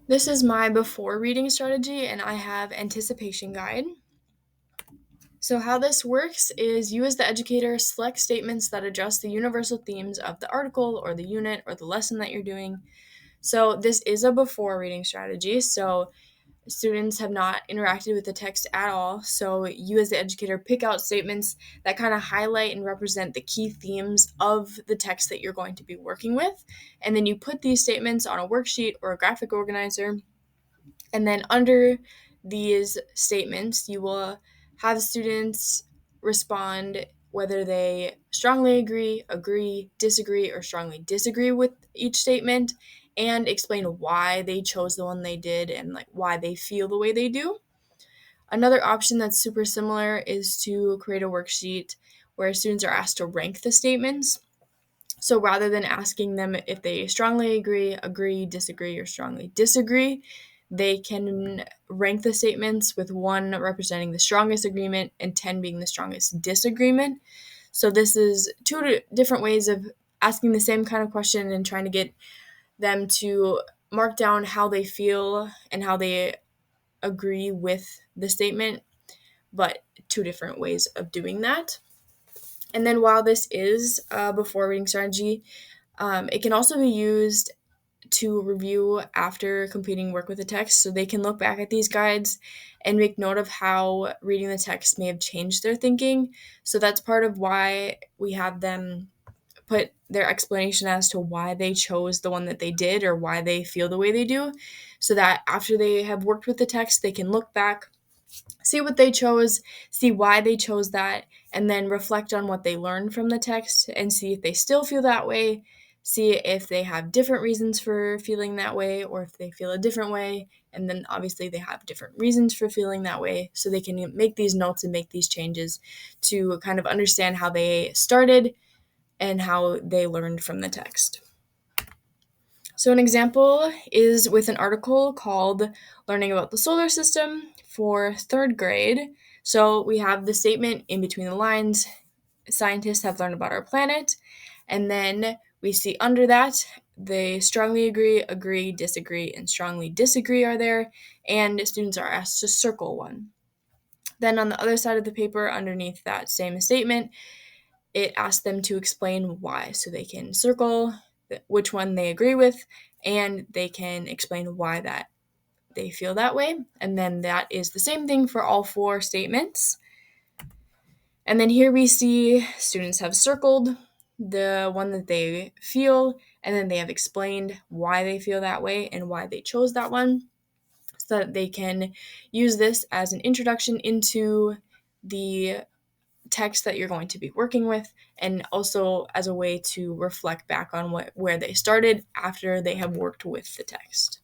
This is my before reading strategy, and I have anticipation guide. So how this works is you as the educator select statements that address the universal themes of the article or the unit or the lesson that you're doing. So this is a before reading strategy. So students have not interacted with the text at all. So you as the educator pick out statements that kind of highlight and represent the key themes of the text that you're going to be working with. And then you put these statements on a worksheet or a graphic organizer. And then under these statements, you will have students respond whether they strongly agree, disagree, or strongly disagree with each statement, and explain why they chose the one they did and like why they feel the way they do. Another option that's super similar is to create a worksheet where students are asked to rank the statements. So rather than asking them if they strongly agree, disagree, or strongly disagree, they can rank the statements with 1 representing the strongest agreement and 10 being the strongest disagreement. So this is 2 different ways of asking the same kind of question and trying to get them to mark down how they feel and how they agree with the statement, but 2 different ways of doing that. And then while this is a before reading strategy, it can also be used to review after completing work with the text, so they can look back at these guides and make note of how reading the text may have changed their thinking. So that's part of why we have them put their explanation as to why they chose the one that they did or why they feel the way they do, so that after they have worked with the text, they can look back, see what they chose, see why they chose that, and then reflect on what they learned from the text and see if they still feel that way, see if they have different reasons for feeling that way or if they feel a different way. And then obviously they have different reasons for feeling that way, so they can make these notes and make these changes to kind of understand how they started and how they learned from the text. So, an example is with an article called Learning About the Solar System for 3rd grade. So, we have the statement in between the lines, scientists have learned about our planet. And then we see under that, they strongly agree, disagree, and strongly disagree are there. And students are asked to circle one. Then on the other side of the paper, underneath that same statement, it asks them to explain why. So they can circle which one they agree with, and they can explain why that they feel that way. And then that is the same thing for all 4 statements. And then here we see students have circled the one that they feel, and then they have explained why they feel that way and why they chose that one, so that they can use this as an introduction into the text that you're going to be working with, and also as a way to reflect back on where they started after they have worked with the text.